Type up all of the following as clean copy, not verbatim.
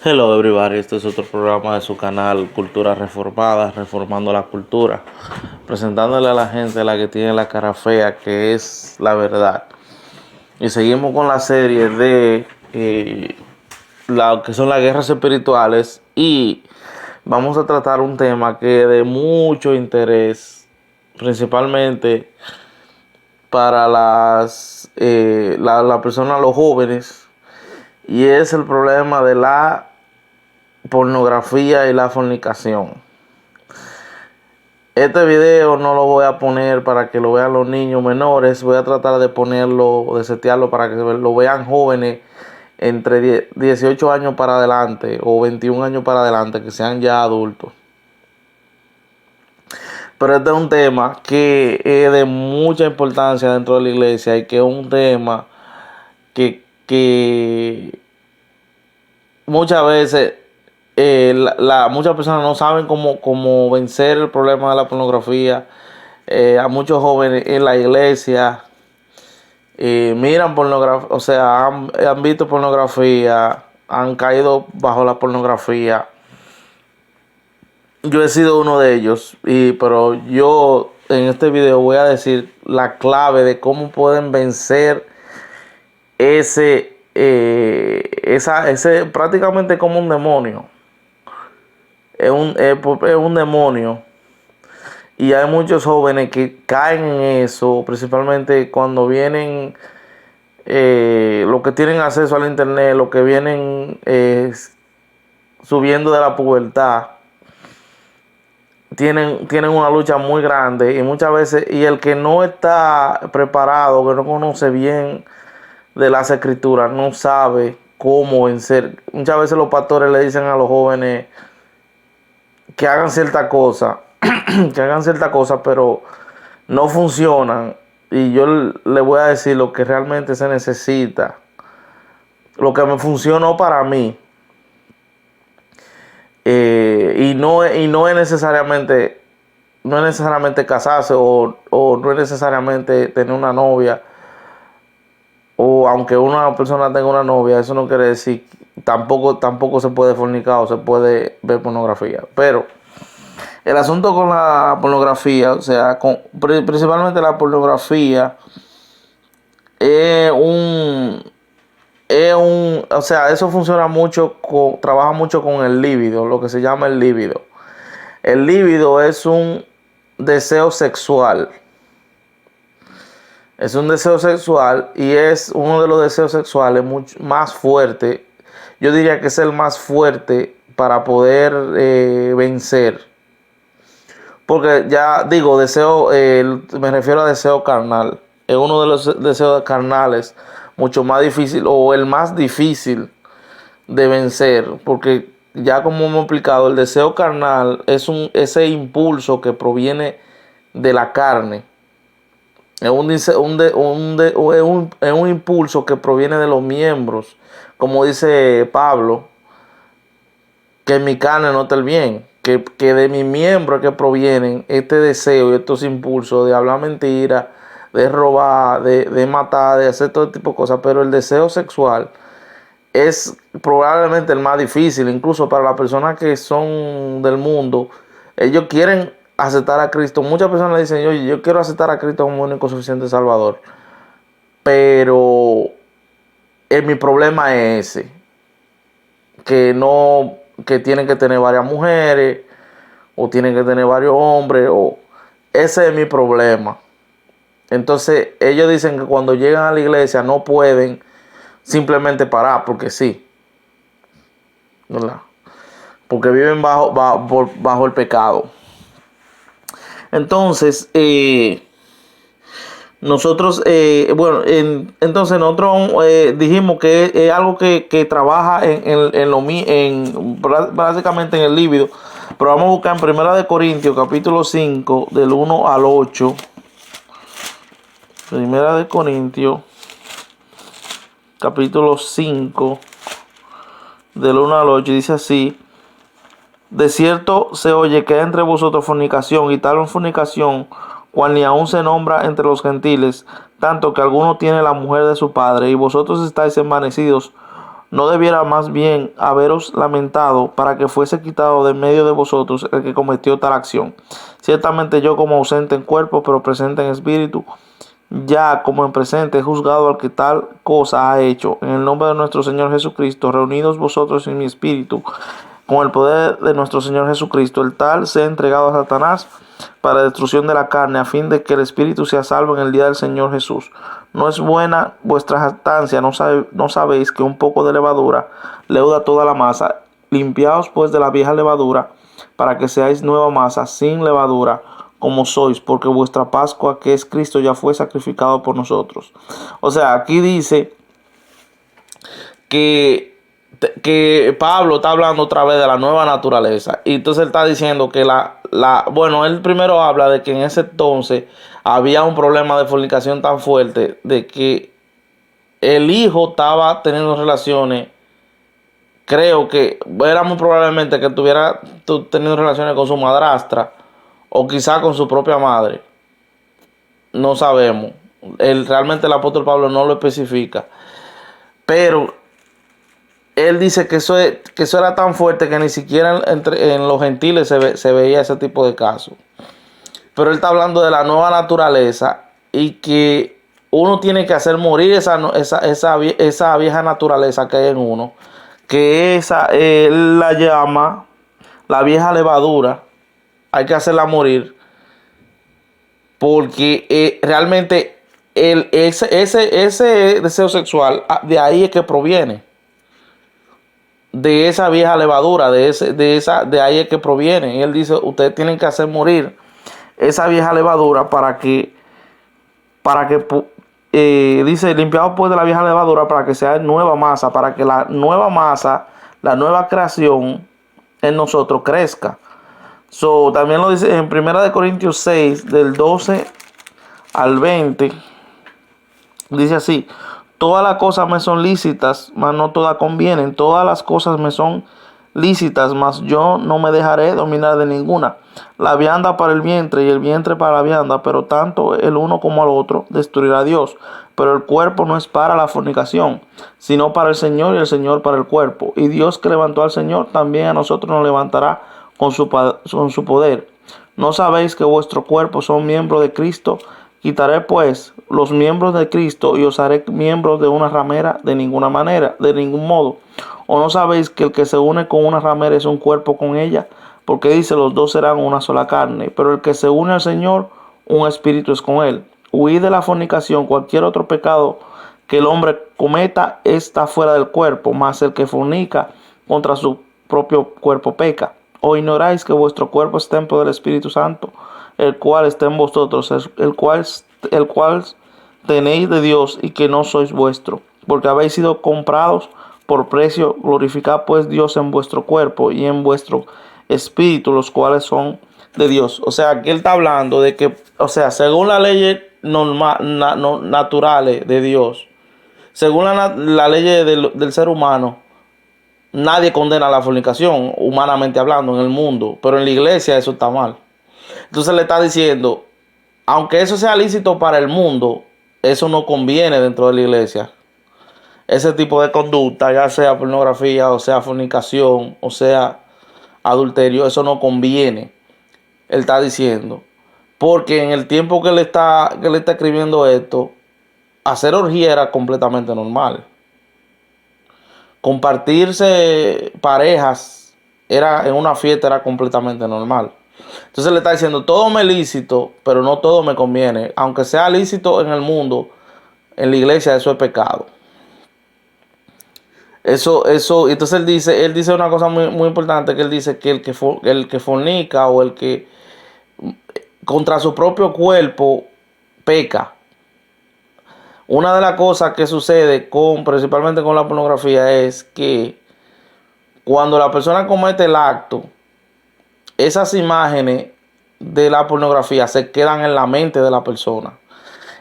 Hello everybody, este es otro programa de su canal Cultura Reformada, Reformando la Cultura, presentándole a la gente la que tiene la cara fea, que es la verdad. Y seguimos con la serie de lo que son las guerras espirituales y vamos a tratar un tema que es de mucho interés, principalmente para la personas, los jóvenes, y es el problema de la pornografía y la fornicación. Este video no lo voy a poner para que lo vean los niños menores. Voy a tratar de ponerlo, de setearlo para que lo vean jóvenes entre 18 años para adelante o 21 años para adelante, que sean ya adultos. Pero este es un tema que es de mucha importancia dentro de la iglesia y que es un tema que muchas veces muchas personas no saben cómo vencer el problema de la pornografía. A muchos jóvenes en la iglesia miran pornografía, o sea, han visto pornografía, han caído bajo la pornografía. Yo he sido uno de ellos, pero yo en este video voy a decir la clave de cómo pueden vencer ese prácticamente como un demonio. Es un demonio. Y hay muchos jóvenes que caen en eso, principalmente cuando vienen, los que tienen acceso al internet, los que vienen subiendo de la pubertad, tienen una lucha muy grande y muchas veces, y el que no está preparado, que no conoce bien de las escrituras, no sabe cómo vencer. Muchas veces los pastores le dicen a los jóvenes que hagan cierta cosa, que hagan cierta cosa, pero no funcionan. Y yo le voy a decir lo que realmente se necesita, lo que me funcionó para mí. Y no es necesariamente, casarse o no es necesariamente tener una novia. O aunque una persona tenga una novia, eso no quiere decir, tampoco se puede fornicar o se puede ver pornografía. Pero el asunto con la pornografía, o sea, principalmente la pornografía, o sea, eso funciona mucho, trabaja mucho con el líbido, lo que se llama el líbido. El líbido es un deseo sexual. Es un deseo sexual y es uno de los deseos sexuales más fuertes. Yo diría que es el más fuerte para poder vencer. Porque ya digo, deseo, me refiero a deseo carnal. Es uno de los deseos carnales mucho más difícil o el más difícil de vencer. Porque ya como hemos explicado, el deseo carnal es ese impulso que proviene de la carne. Es un impulso que proviene de los miembros, como dice Pablo, que en mi carne nota el bien, que de mi miembro es que provienen este deseo y estos impulsos de hablar mentira, de robar, de matar, de hacer todo tipo de cosas. Pero el deseo sexual es probablemente el más difícil, incluso para las personas que son del mundo. Ellos quieren aceptar a Cristo. Muchas personas dicen, oye, yo quiero aceptar a Cristo como único suficiente Salvador. Pero mi problema es ese, que tienen que tener varias mujeres, o tienen que tener varios hombres, o ese es mi problema. Entonces ellos dicen que cuando llegan a la iglesia no pueden simplemente parar, porque sí, ¿verdad? Porque viven bajo el pecado. Entonces, nosotros dijimos que es algo que trabaja básicamente en el líbido. Pero vamos a buscar en 1 Corintios capítulo 5 del 1 al 8. 1 Corintios capítulo 5 del 1 al 8 dice así: de cierto se oye que hay entre vosotros fornicación, y tal fornicación cual ni aún se nombra entre los gentiles, tanto que alguno tiene la mujer de su padre, y vosotros estáis envanecidos. ¿No debiera más bien haberos lamentado para que fuese quitado de medio de vosotros el que cometió tal acción? Ciertamente yo, como ausente en cuerpo, pero presente en espíritu, ya como en presente he juzgado al que tal cosa ha hecho. En el nombre de nuestro Señor Jesucristo, reunidos vosotros en mi espíritu, con el poder de nuestro Señor Jesucristo, el tal sea entregado a Satanás para destrucción de la carne, a fin de que el espíritu sea salvo en el día del Señor Jesús. No es buena vuestra jactancia, no sabéis que un poco de levadura leuda toda la masa. Limpiaos pues de la vieja levadura, para que seáis nueva masa, sin levadura, como sois, porque vuestra Pascua, que es Cristo, ya fue sacrificado por nosotros. O sea, aquí dice que Pablo está hablando otra vez de la nueva naturaleza. Y entonces él está diciendo que bueno, él primero habla de que en ese entonces había un problema de fornicación tan fuerte de que el hijo estaba teniendo relaciones. Creo que era muy probablemente que estuviera teniendo relaciones con su madrastra o quizá con su propia madre. No sabemos. Realmente el apóstol Pablo no lo especifica. Pero él dice que eso era tan fuerte que ni siquiera en los gentiles se veía ese tipo de casos. Pero él está hablando de la nueva naturaleza y que uno tiene que hacer morir esa vieja naturaleza que hay en uno, que esa él la llama la vieja levadura. Hay que hacerla morir porque realmente ese deseo sexual, de ahí es que proviene. De esa vieja levadura, de ahí es que proviene. Y él dice, ustedes tienen que hacer morir esa vieja levadura dice, limpiados pues de la vieja levadura para que sea nueva masa, para que la nueva masa, la nueva creación en nosotros crezca. También lo dice en 1 Corintios 6, del 12 al 20, dice así: todas las cosas me son lícitas, mas no todas convienen. Todas las cosas me son lícitas, mas yo no me dejaré dominar de ninguna. La vianda para el vientre y el vientre para la vianda, pero tanto el uno como el otro destruirá a Dios. Pero el cuerpo no es para la fornicación, sino para el Señor, y el Señor para el cuerpo. Y Dios, que levantó al Señor, también a nosotros nos levantará con su poder. ¿No sabéis que vuestro cuerpo son miembros de Cristo? Quitaré pues los miembros de Cristo y os haré miembros de una ramera. De ninguna manera, de ningún modo. ¿O no sabéis que el que se une con una ramera es un cuerpo con ella? Porque dice, los dos serán una sola carne. Pero el que se une al Señor, un espíritu es con él. Huid de la fornicación. Cualquier otro pecado que el hombre cometa está fuera del cuerpo, mas el que fornica contra su propio cuerpo peca. ¿O ignoráis que vuestro cuerpo es templo del Espíritu Santo, el cual está en vosotros, el cual tenéis de Dios, y que no sois vuestro? Porque habéis sido comprados por precio. Glorificad pues Dios en vuestro cuerpo y en vuestro espíritu, los cuales son de Dios. O sea, aquí él está hablando de que, o sea, según las leyes naturales de Dios, según la ley del ser humano, nadie condena la fornicación, humanamente hablando, en el mundo. Pero en la iglesia eso está mal. Entonces le está diciendo, aunque eso sea lícito para el mundo, eso no conviene dentro de la iglesia. Ese tipo de conducta, ya sea pornografía, o sea fornicación, o sea adulterio, eso no conviene. Él está diciendo. Porque en el tiempo que le está escribiendo esto, hacer orgía era completamente normal. Compartirse parejas en una fiesta era completamente normal. Entonces le está diciendo, todo me es lícito, pero no todo me conviene. Aunque sea lícito en el mundo, en la iglesia eso es pecado. Entonces él dice una cosa muy, muy importante, que él dice que el que fornica o el que contra su propio cuerpo peca. Una de las cosas que sucede principalmente con la pornografía es que cuando la persona comete el acto, esas imágenes de la pornografía se quedan en la mente de la persona.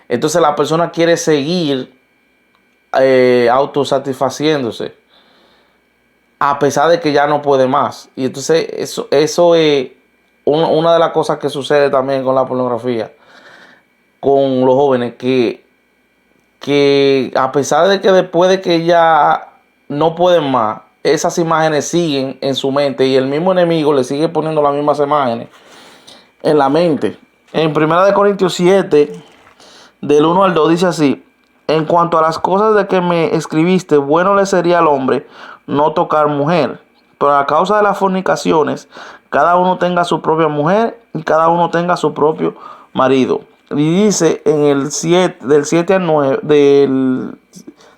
Entonces la persona quiere seguir autosatisfaciéndose, a pesar de que ya no puede más. Y entonces eso es una de las cosas que sucede también con la pornografía, con los jóvenes, que a pesar de que después de que ya no pueden más, esas imágenes siguen en su mente y el mismo enemigo le sigue poniendo las mismas imágenes en la mente. En 1 Corintios 7, del 1 al 2 dice así: en cuanto a las cosas de que me escribiste, bueno le sería al hombre no tocar mujer, pero a causa de las fornicaciones, cada uno tenga su propia mujer y cada uno tenga su propio marido. Y dice en el 7, del 7 al 9, del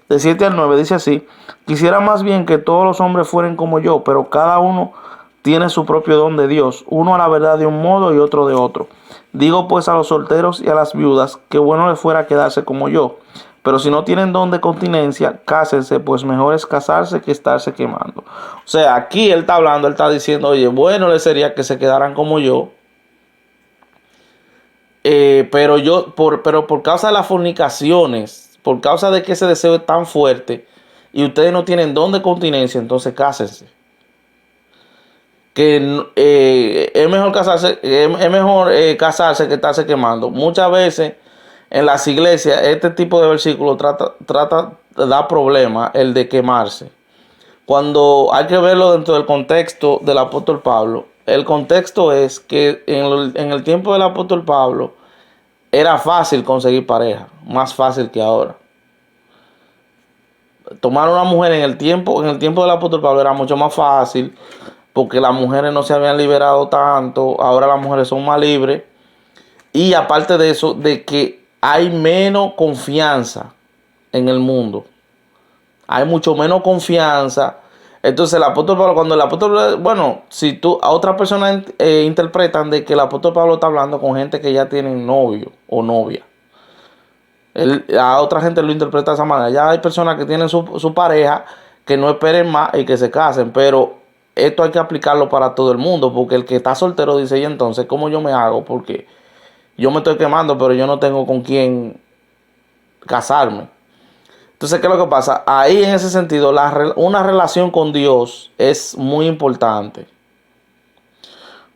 7 al 9 dice así: quisiera más bien que todos los hombres fueran como yo, pero cada uno tiene su propio don de Dios, uno a la verdad de un modo y otro de otro. Digo pues a los solteros y a las viudas que bueno les fuera quedarse como yo. Pero si no tienen don de continencia, cásense, pues mejor es casarse que estarse quemando. O sea, aquí él está hablando, él está diciendo, oye, bueno les sería que se quedaran como yo. Pero por causa de las fornicaciones, por causa de que ese deseo es tan fuerte y ustedes no tienen don de continencia, entonces cásense. Que es mejor casarse, es mejor casarse que estarse quemando. Muchas veces en las iglesias este tipo de versículo da problema, el de quemarse. Cuando hay que verlo dentro del contexto del apóstol Pablo, el contexto es que en el tiempo del apóstol Pablo era fácil conseguir pareja, más fácil que ahora. Tomar una mujer en el tiempo del apóstol Pablo era mucho más fácil, porque las mujeres no se habían liberado tanto, ahora las mujeres son más libres. Y aparte de eso, de que hay menos confianza en el mundo. Hay mucho menos confianza. Entonces el apóstol Pablo, cuando el apóstol Pablo, bueno, si tú a otras personas interpretan de que el apóstol Pablo está hablando con gente que ya tienen novio o novia. A otra gente lo interpreta de esa manera. Ya hay personas que tienen su pareja, que no esperen más y que se casen, pero esto hay que aplicarlo para todo el mundo, porque el que está soltero dice, y entonces, ¿cómo yo me hago? Porque yo me estoy quemando, pero yo no tengo con quién casarme. Entonces, ¿qué es lo que pasa? Ahí en ese sentido, una relación con Dios es muy importante.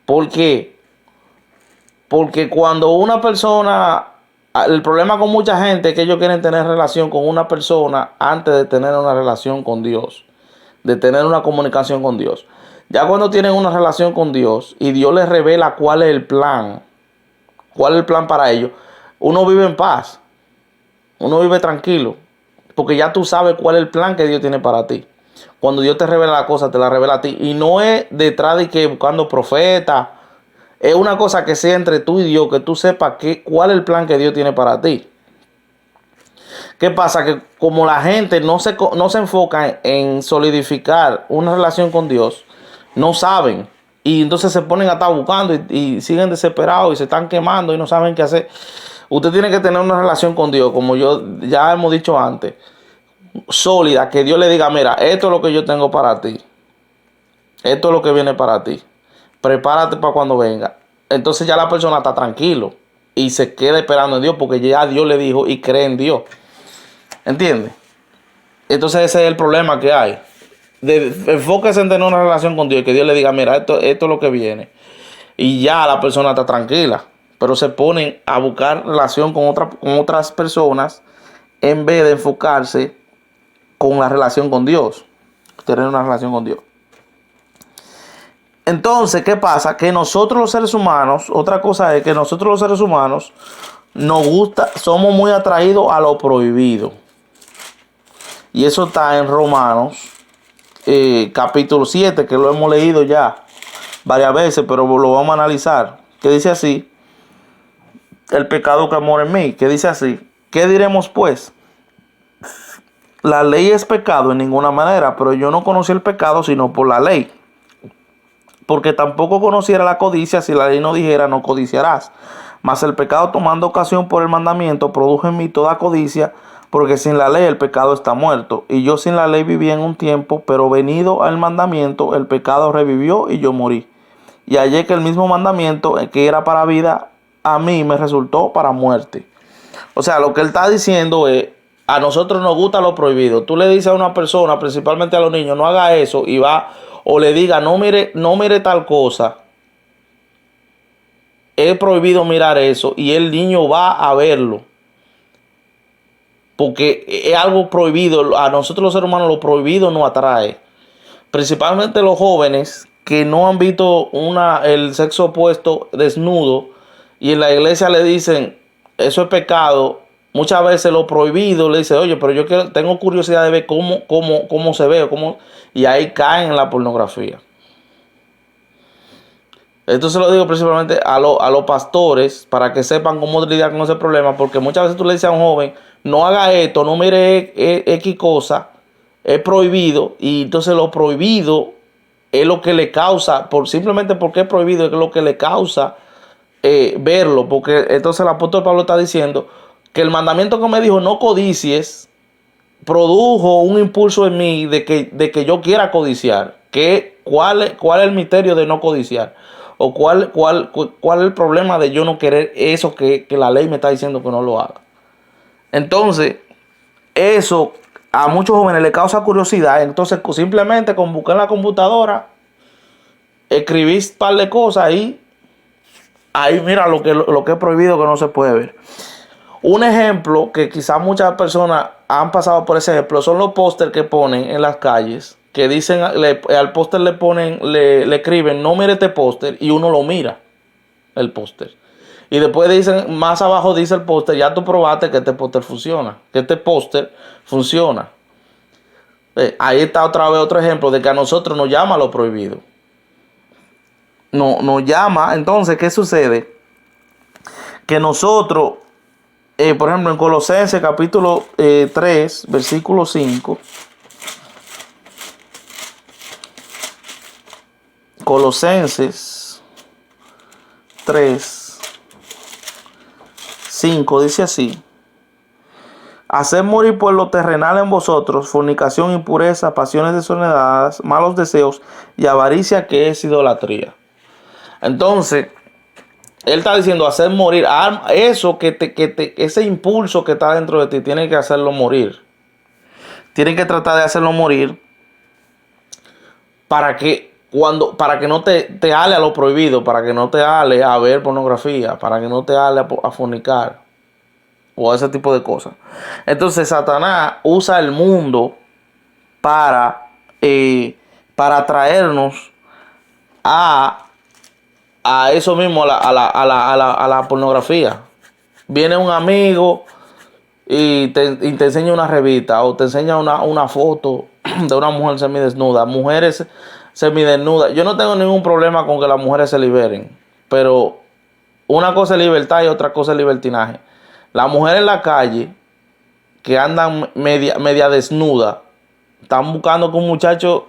¿Por qué? Porque cuando una persona, el problema con mucha gente es que ellos quieren tener relación con una persona antes de tener una relación con Dios, de tener una comunicación con Dios. Ya cuando tienen una relación con Dios y Dios les revela cuál es el plan, para ellos, uno vive en paz, uno vive tranquilo, porque ya tú sabes cuál es el plan que Dios tiene para ti. Cuando Dios te revela la cosa, te la revela a ti. Y no es detrás de que buscando profetas. Es una cosa que sea entre tú y Dios, que tú sepas cuál es el plan que Dios tiene para ti. ¿Qué pasa? Que como la gente no se enfoca en solidificar una relación con Dios, no saben. Y entonces se ponen a estar buscando y siguen desesperados y se están quemando y no saben qué hacer. Usted tiene que tener una relación con Dios, como ya hemos dicho antes, sólida, que Dios le diga, mira, esto es lo que yo tengo para ti. Esto es lo que viene para ti. Prepárate para cuando venga. Entonces ya la persona está tranquilo y se queda esperando en Dios, porque ya Dios le dijo y cree en Dios. ¿Entiendes? Entonces ese es el problema que hay. Enfóquese en tener una relación con Dios y que Dios le diga, mira, esto es lo que viene. Y ya la persona está tranquila. Pero se ponen a buscar relación con otras personas en vez de enfocarse con la relación con Dios. Tener una relación con Dios. Entonces, ¿qué pasa? Que nosotros los seres humanos, otra cosa es que nosotros los seres humanos nos gusta, somos muy atraídos a lo prohibido. Y eso está en Romanos, capítulo 7, que lo hemos leído ya varias veces, pero lo vamos a analizar. Que dice así: el pecado que mora en mí. Que dice así: ¿qué diremos pues? La ley es pecado en ninguna manera, pero yo no conocí el pecado sino por la ley. Porque tampoco conociera la codicia si la ley no dijera no codiciarás. Mas el pecado, tomando ocasión por el mandamiento, produjo en mí toda codicia, porque sin la ley el pecado está muerto. Y yo sin la ley vivía en un tiempo, pero venido al mandamiento, el pecado revivió y yo morí. Y hallé que el mismo mandamiento, que era para vida, a mí me resultó para muerte. O sea, lo que él está diciendo es, a nosotros nos gusta lo prohibido. Tú le dices a una persona, principalmente a los niños, no haga eso, y va, o le diga, no mire tal cosa. Es prohibido mirar eso y el niño va a verlo. porque es algo prohibido. A nosotros los seres humanos lo prohibido nos atrae. Principalmente los jóvenes que no han visto el sexo opuesto desnudo y en la iglesia le dicen eso es pecado. Muchas veces lo prohibido le dice, oye, pero tengo curiosidad de ver cómo se ve, y ahí caen en la pornografía. Esto se lo digo principalmente a los pastores para que sepan cómo lidiar con ese problema, porque muchas veces tú le dices a un joven, no haga esto, no mire X cosa, es prohibido, y entonces lo prohibido es lo que le causa, simplemente porque es prohibido, es lo que le causa verlo, porque entonces el apóstol Pablo está diciendo que el mandamiento que me dijo, no codicies, produjo un impulso en mí de que yo quiera codiciar. ¿Cuál es el misterio de no codiciar? ¿O cuál es el problema de yo no querer eso que la ley me está diciendo que no lo haga? Entonces, eso a muchos jóvenes les causa curiosidad. Entonces, simplemente con buscar en la computadora, escribir un par de cosas ahí mira lo que es prohibido, que no se puede ver. Un ejemplo que quizás muchas personas han pasado por ese ejemplo son los pósters que ponen en las calles, que dicen, al póster le escriben, no mire este póster, y uno lo mira, el póster. Y después dicen, más abajo dice el póster, ya tú probaste que este póster funciona, ahí está otra vez otro ejemplo de que a nosotros nos llama lo prohibido. Nos llama, entonces, ¿qué sucede? Que nosotros, por ejemplo, en Colosenses capítulo 3, versículo 5. Colosenses 3, 5 dice así: haced morir pues lo terrenal en vosotros, fornicación, impureza, pasiones desordenadas, malos deseos y avaricia, que es idolatría. Entonces, él está diciendo hacer morir eso ese impulso que está dentro de ti, tiene que hacerlo morir. Tiene que tratar de hacerlo morir para que no te ale a lo prohibido, para que no te ale a ver pornografía, para que no te ale a fornicar o a ese tipo de cosas. Entonces Satanás usa el mundo para atraernos a eso mismo, a la pornografía. Viene un amigo y te enseña una revista o te enseña una foto de una mujer semidesnuda, mujeres semidesnudas. Yo no tengo ningún problema con que las mujeres se liberen, pero una cosa es libertad y otra cosa es libertinaje. Las mujeres en la calle que andan media desnuda, están buscando que un muchacho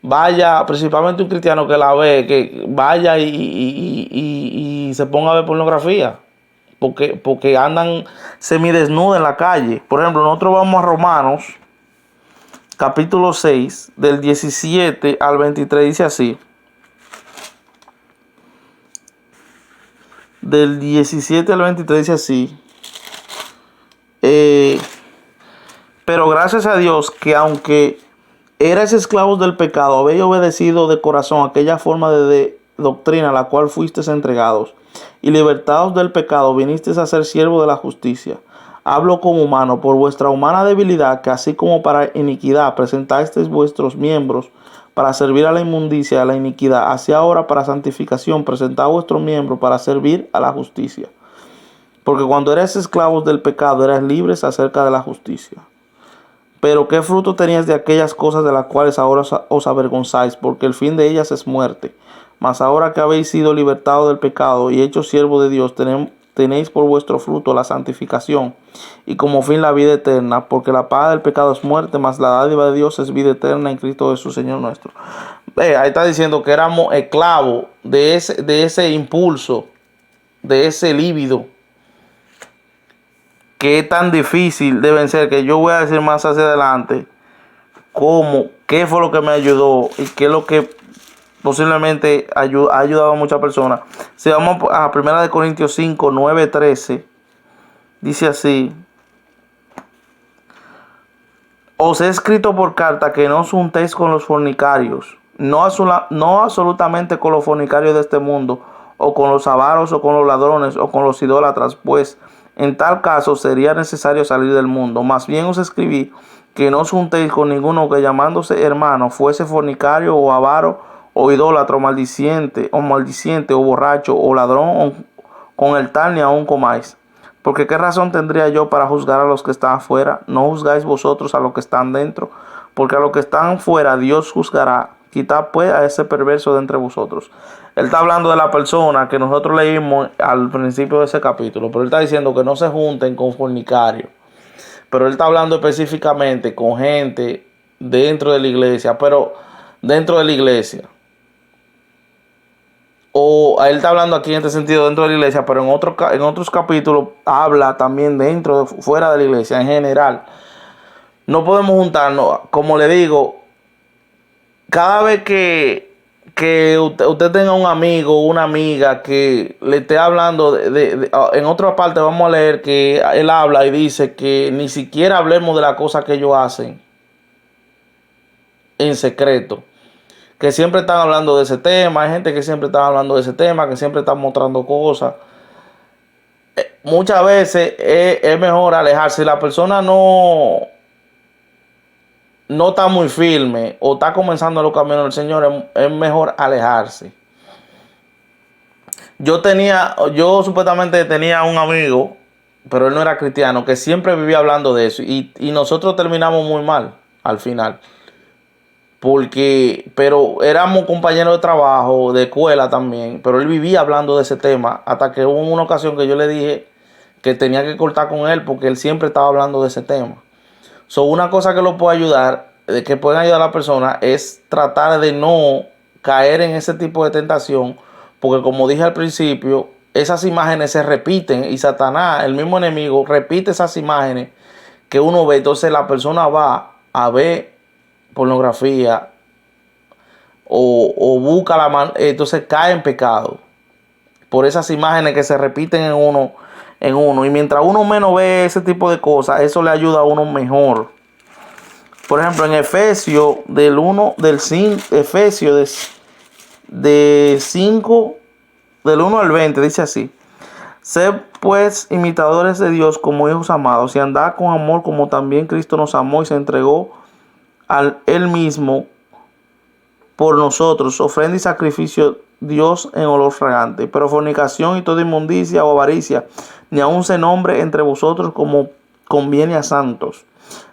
vaya, principalmente un cristiano que la ve, que vaya y se ponga a ver pornografía. Porque andan semidesnudas en la calle. Por ejemplo, nosotros vamos a Romanos, capítulo 6, del 17 al 23, dice así. Del 17 al 23 dice así. Pero gracias a Dios que aunque erais esclavos del pecado, habéis obedecido de corazón aquella forma de doctrina a la cual fuisteis entregados, y libertados del pecado vinisteis a ser siervos de la justicia. Hablo como humano, por vuestra humana debilidad, que así como para iniquidad presentasteis vuestros miembros para servir a la inmundicia y a la iniquidad, así ahora para santificación presentad vuestros miembros para servir a la justicia. Porque cuando erais esclavos del pecado, erais libres acerca de la justicia. Pero ¿qué fruto teníais de aquellas cosas de las cuales ahora os avergonzáis? Porque el fin de ellas es muerte. Mas ahora que habéis sido libertados del pecado y hechos siervos de Dios, tenéis por vuestro fruto la santificación y como fin la vida eterna, porque la paga del pecado es muerte, mas la dádiva de Dios es vida eterna en Cristo Jesús, Señor nuestro. Ahí está diciendo que éramos esclavos de ese impulso, de ese líbido, que es tan difícil de vencer, que yo voy a decir más hacia adelante qué fue lo que me ayudó y qué es lo que posiblemente ha ayudado a muchas personas. Si vamos a 1 Corintios 5, 9, 13, dice así: os he escrito por carta que no os juntéis con los fornicarios, no absolutamente con los fornicarios de este mundo, o con los avaros, o con los ladrones, o con los idólatras, pues En tal caso sería necesario salir del mundo. Más bien os escribí que no os juntéis con ninguno que llamándose hermano fuese fornicario o avaro o idólatra o maldiciente o borracho o ladrón o con el tal ni aun comáis. Porque qué razón tendría yo para juzgar a los que están afuera. No juzgáis vosotros a los que están dentro, porque a los que están fuera Dios juzgará. Quitad pues a ese perverso de entre vosotros. Él está hablando de la persona que nosotros leímos al principio de ese capítulo, pero él está diciendo que no se junten con fornicarios. Pero él está hablando específicamente con gente dentro de la iglesia, pero dentro de la iglesia. O él está hablando aquí en este sentido dentro de la iglesia, pero en otros capítulos habla también fuera de la iglesia en general. No podemos juntarnos, como le digo, cada vez que usted tenga un amigo o una amiga que le esté hablando en otra parte vamos a leer que él habla y dice que ni siquiera hablemos de las cosas que ellos hacen en secreto, que siempre están hablando de ese tema. Hay gente que siempre está hablando de ese tema, que siempre están mostrando cosas. Muchas veces es mejor alejarse. Si la persona no está muy firme o está comenzando los caminos del Señor, es mejor alejarse. Yo supuestamente tenía un amigo, pero él no era cristiano, que siempre vivía hablando de eso. Y nosotros terminamos muy mal al final. Pero éramos compañeros de trabajo, de escuela también, pero él vivía hablando de ese tema, hasta que hubo una ocasión que yo le dije que tenía que cortar con él porque él siempre estaba hablando de ese tema. Una cosa que lo puede ayudar, que pueden ayudar a la persona, es tratar de no caer en ese tipo de tentación, porque como dije al principio, esas imágenes se repiten y Satanás, el mismo enemigo, repite esas imágenes que uno ve. Entonces la persona va a ver pornografía o busca entonces cae en pecado por esas imágenes que se repiten en uno. Y mientras uno menos ve ese tipo de cosas, eso le ayuda a uno mejor. Por ejemplo, en Efesios de 5 del 1 al 20 dice así: sed pues imitadores de Dios como hijos amados, y andad con amor como también Cristo nos amó y se entregó a Él mismo por nosotros, ofrenda y sacrificio Dios en olor fragante. Pero fornicación y toda inmundicia o avaricia, ni aun se nombre entre vosotros como conviene a santos.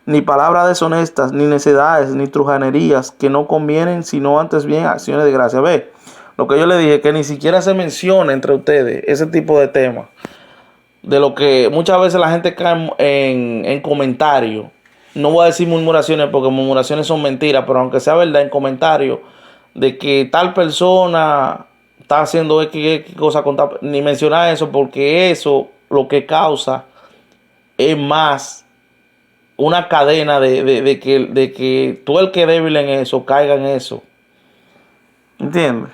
Ni palabras deshonestas, ni necedades, ni trujanerías que no convienen, sino antes bien acciones de gracia. Ve, lo que yo le dije, que ni siquiera se menciona entre ustedes ese tipo de temas. De lo que muchas veces la gente cae en comentarios. No voy a decir murmuraciones porque murmuraciones son mentiras, pero aunque sea verdad, en comentarios de que tal persona está haciendo X cosa con tal, ni mencionar eso, porque eso lo que causa es más una cadena de que todo el que es débil en eso caiga en eso. ¿Entiendes?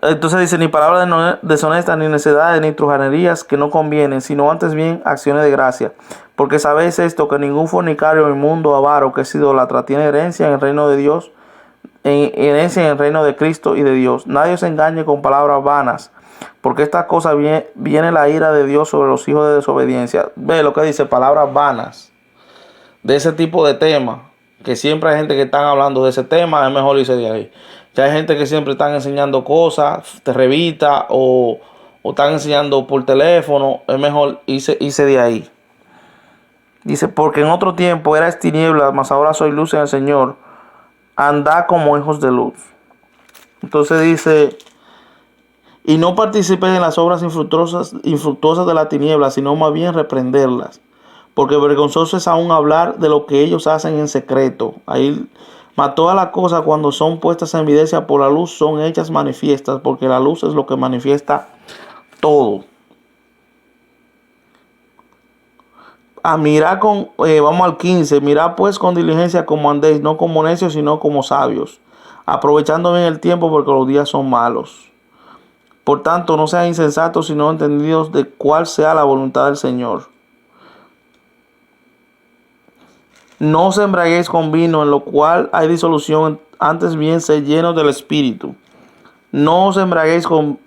Entonces dice, ni palabras deshonestas, ni necedades, ni trujanerías que no convienen, sino antes bien acciones de gracia. Porque sabéis esto, que ningún fornicario, inmundo, avaro, que es idólatra, tiene herencia en el reino de Dios, herencia en el reino de Cristo y de Dios. Nadie os engañe con palabras vanas, porque estas cosas viene la ira de Dios sobre los hijos de desobediencia. Ve lo que dice, palabras vanas, de ese tipo de temas, que siempre hay gente que están hablando de ese tema, es mejor irse de ahí. Ya hay gente que siempre están enseñando cosas, te revista o están enseñando por teléfono, es mejor irse de ahí. Dice, porque en otro tiempo erais tinieblas, mas ahora soy luz en el Señor, andad como hijos de luz. Entonces dice, y no participéis en las obras infructuosas de la tiniebla, sino más bien reprenderlas. Porque vergonzoso es aún hablar de lo que ellos hacen en secreto. Ahí, mas todas las cosas cuando son puestas en evidencia por la luz son hechas manifiestas, porque la luz es lo que manifiesta todo. Vamos al 15. Mirad pues con diligencia como andéis, no como necios, sino como sabios, aprovechando bien el tiempo, porque los días son malos. Por tanto, no sean insensatos, sino entendidos de cuál sea la voluntad del Señor. No os embriaguéis con vino, en lo cual hay disolución, antes bien sed llenos del Espíritu. No os embriaguéis con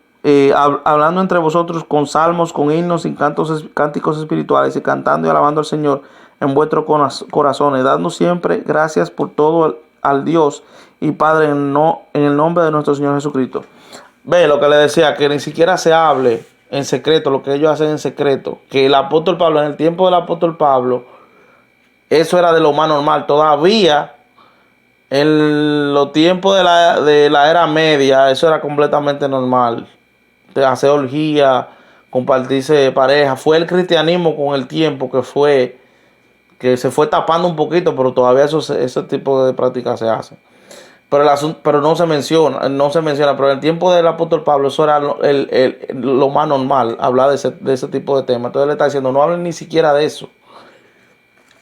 hablando entre vosotros con salmos, con himnos y cánticos espirituales, y cantando y alabando al Señor en vuestros corazones, dando siempre gracias por todo al Dios y Padre en el nombre de nuestro Señor Jesucristo. Ve lo que le decía, que ni siquiera se hable en secreto, lo que ellos hacen en secreto, que el apóstol Pablo, en el tiempo del apóstol Pablo, eso era de lo más normal. Todavía en los tiempos de la era media, eso era completamente normal. De hacer orgía, compartirse pareja. Fue el cristianismo con el tiempo que se fue tapando un poquito, pero todavía ese tipo de prácticas se hacen. Pero, pero no se menciona, pero en el tiempo del apóstol Pablo eso era lo más normal, hablar de ese tipo de temas. Entonces le está diciendo, no hablen ni siquiera de eso.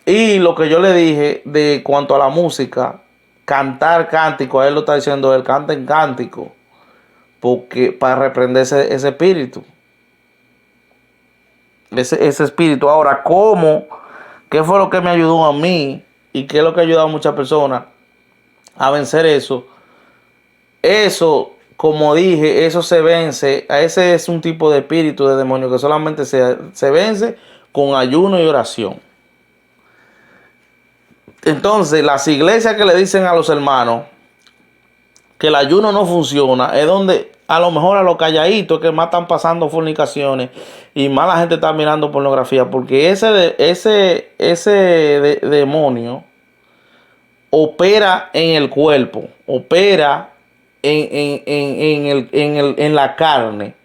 Y lo que yo le dije de cuanto a la música, cantar cántico, a él lo está diciendo, él canta en cántico, porque para reprender ese espíritu. Ese espíritu. Ahora, ¿cómo? ¿Qué fue lo que me ayudó a mí? ¿Y qué es lo que ha ayudado a muchas personas a vencer eso? Eso, como dije, eso se vence. Ese es un tipo de espíritu de demonio que solamente se vence con ayuno y oración. Entonces, las iglesias que le dicen a los hermanos que el ayuno no funciona, es donde a lo mejor a los calladitos que más están pasando fornicaciones y más la gente está mirando pornografía, porque ese demonio opera en el cuerpo, opera en la carne.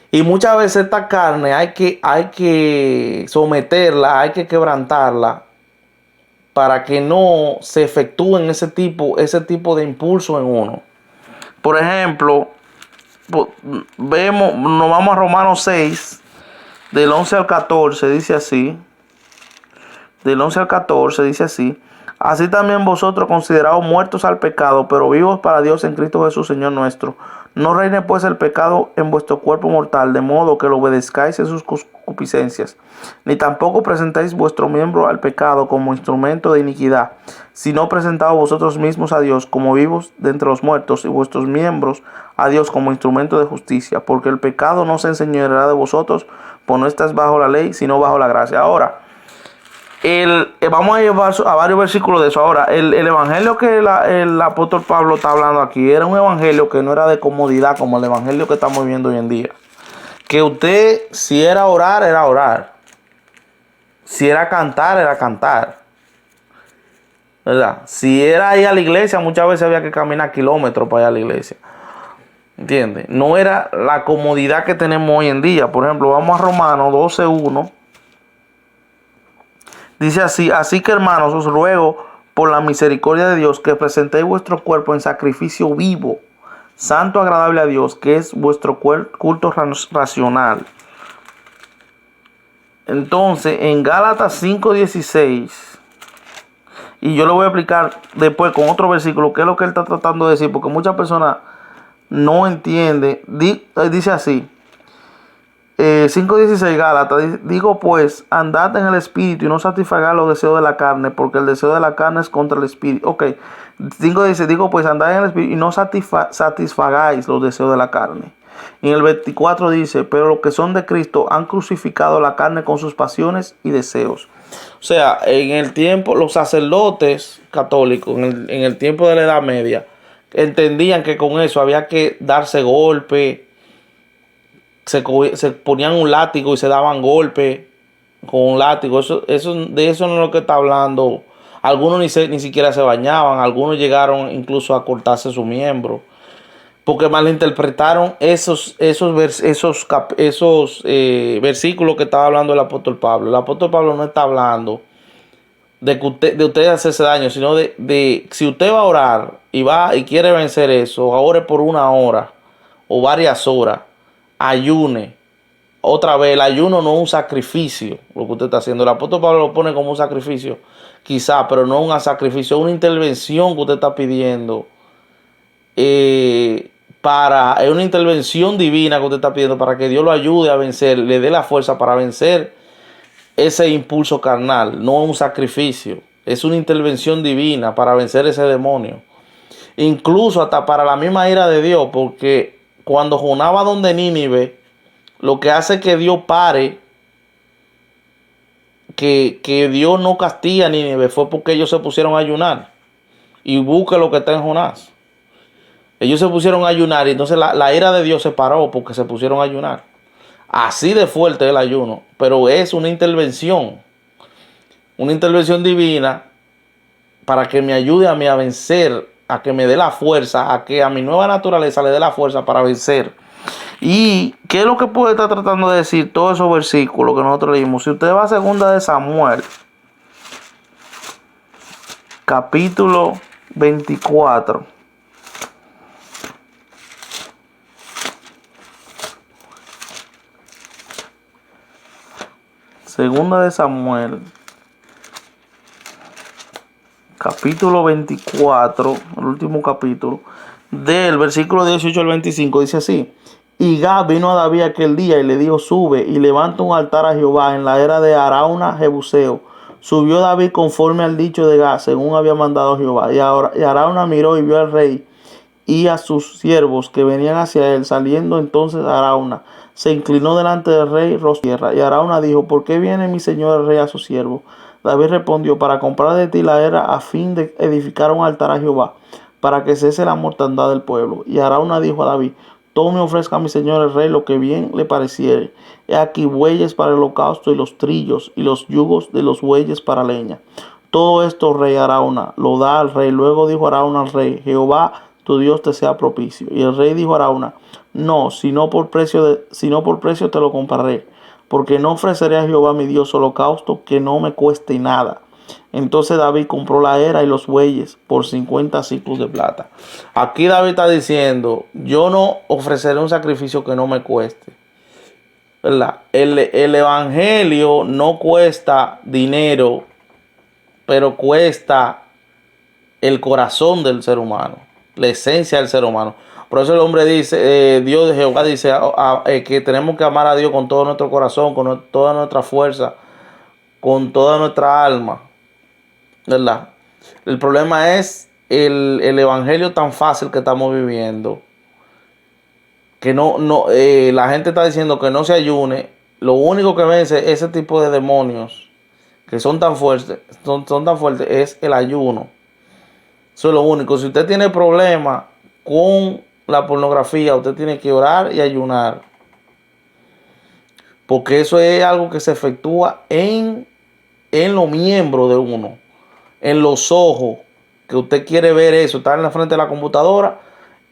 Y muchas veces esta carne hay que someterla, hay que quebrantarla para que no se efectúen ese tipo de impulso en uno. Por ejemplo, nos vamos a Romanos 6, del 11 al 14, dice así. Del 11 al 14 dice así. Así también vosotros considerados muertos al pecado, pero vivos para Dios en Cristo Jesús, Señor nuestro. No reine pues el pecado en vuestro cuerpo mortal, de modo que lo obedezcáis en sus concupiscencias. Ni tampoco presentéis vuestro miembro al pecado como instrumento de iniquidad, sino presentaos vosotros mismos a Dios como vivos de entre los muertos, y vuestros miembros a Dios como instrumento de justicia. Porque el pecado no se enseñoreará de vosotros, pues no estáis bajo la ley, sino bajo la gracia. Ahora, vamos a llevar a varios versículos de eso. Ahora, el evangelio que el apóstol Pablo está hablando aquí era un evangelio que no era de comodidad como el evangelio que estamos viviendo hoy en día. Que usted, si era orar, era orar. Si era cantar, era cantar. ¿Verdad? Si era ir a la iglesia, muchas veces había que caminar kilómetros para ir a la iglesia. ¿Entiendes? No era la comodidad que tenemos hoy en día. Por ejemplo, vamos a Romanos 12:1. Dice así: así que hermanos, os ruego por la misericordia de Dios que presentéis vuestro cuerpo en sacrificio vivo, santo, agradable a Dios, que es vuestro culto racional. Entonces, en Gálatas 5:16, y yo lo voy a explicar después con otro versículo, qué es lo que él está tratando de decir, porque muchas personas no entienden. Dice así, 5:16 Gálatas, digo pues, andad en el espíritu y no satisfagáis los deseos de la carne, porque el deseo de la carne es contra el espíritu. Ok, 5:16, digo pues, andad en el espíritu y no satisfagáis los deseos de la carne. Y en el 24 dice, pero los que son de Cristo han crucificado la carne con sus pasiones y deseos. O sea, en el tiempo, los sacerdotes católicos, en el tiempo de la Edad Media, entendían que con eso había que darse golpe. Se ponían un látigo y se daban golpes con un látigo. De eso no es lo que está hablando. Algunos ni siquiera se bañaban. Algunos llegaron incluso a cortarse su miembro, porque malinterpretaron esos versículos que estaba hablando el apóstol Pablo. El apóstol Pablo no está hablando de usted hacerse daño, sino de si usted va a orar y quiere vencer eso, ore por 1 hora o varias horas. Ayune. Otra vez, el ayuno no es un sacrificio, lo que usted está haciendo. El apóstol Pablo lo pone como un sacrificio, quizá, pero no un sacrificio, es una intervención que usted está pidiendo. Es una intervención divina que usted está pidiendo para que Dios lo ayude a vencer, le dé la fuerza para vencer ese impulso carnal. No es un sacrificio, es una intervención divina para vencer ese demonio. Incluso hasta para la misma ira de Dios, porque cuando Jonás va donde Nínive, lo que hace que Dios pare, que Dios no castiga a Nínive, fue porque ellos se pusieron a ayunar. Y busca lo que está en Jonás. Ellos se pusieron a ayunar y entonces la ira de Dios se paró porque se pusieron a ayunar. Así de fuerte el ayuno, pero es una intervención divina para que me ayude a mí a vencer, a que me dé la fuerza, a que a mi nueva naturaleza le dé la fuerza para vencer. ¿Y qué es lo que puede estar tratando de decir todos esos versículos que nosotros leímos? Si usted va a 2 Samuel, capítulo 24. Segunda de Samuel, capítulo 24, el último capítulo, del versículo 18 al 25, dice así: Y Gad vino a David aquel día y le dijo: sube y levanta un altar a Jehová en la era de Arauna Jebuseo. Subió David conforme al dicho de Gad, según había mandado Jehová. Y Arauna miró y vio al rey y a sus siervos que venían hacia él. Saliendo entonces Arauna, se inclinó delante del rey rostro tierra. Y Arauna dijo: ¿por qué viene mi señor el rey a su siervo? David respondió: para comprar de ti la era, a fin de edificar un altar a Jehová, para que cese la mortandad del pueblo. Y Arauna dijo a David: tome y ofrezca a mi señor el rey lo que bien le pareciere. He aquí bueyes para el holocausto, y los trillos y los yugos de los bueyes para leña. Todo esto, rey Arauna, lo da al rey. Luego dijo Arauna al rey: Jehová tu Dios te sea propicio. Y el rey dijo a Arauna: no, si no por precio te lo compraré, porque no ofreceré a Jehová mi Dios holocausto que no me cueste nada. Entonces David compró la era y los bueyes por 50 siclos de plata. Aquí David está diciendo: yo no ofreceré un sacrificio que no me cueste, ¿verdad? El evangelio no cuesta dinero, pero cuesta el corazón del ser humano, la esencia del ser humano. Por eso el hombre dice, Dios de Jehová dice que tenemos que amar a Dios con todo nuestro corazón, con toda nuestra fuerza, con toda nuestra alma, ¿verdad? El problema es el evangelio tan fácil que estamos viviendo, que la gente está diciendo que no se ayune. Lo único que vence ese tipo de demonios que son tan fuertes, son tan fuertes, es el ayuno. Eso es lo único. Si usted tiene problemas con la pornografía, usted tiene que orar y ayunar, porque eso es algo que se efectúa en los miembros de uno, en los ojos, que usted quiere ver eso, está en la frente de la computadora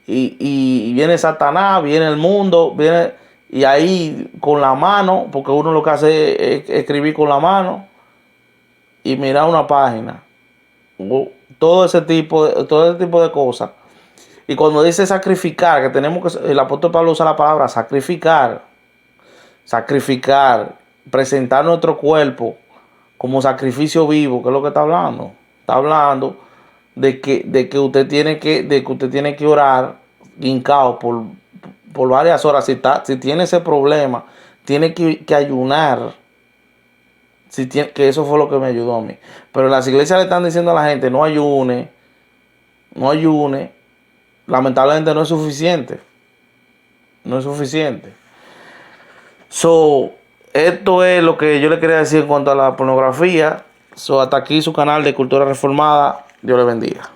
y viene Satanás, viene el mundo, viene, y ahí con la mano, porque uno lo que hace es escribir con la mano y mirar una página, todo ese tipo de cosas. Y cuando dice sacrificar, que tenemos que, el apóstol Pablo usa la palabra sacrificar, presentar nuestro cuerpo como sacrificio vivo, que es lo que está hablando. Está hablando de que usted tiene que orar hincado por varias horas. Si tiene ese problema, tiene que ayunar. Que eso fue lo que me ayudó a mí. Pero las iglesias le están diciendo a la gente: no ayune, no ayune. Lamentablemente no es suficiente. No es suficiente. Esto es lo que yo le quería decir en cuanto a la pornografía. Hasta aquí su canal de Cultura Reformada. Dios le bendiga.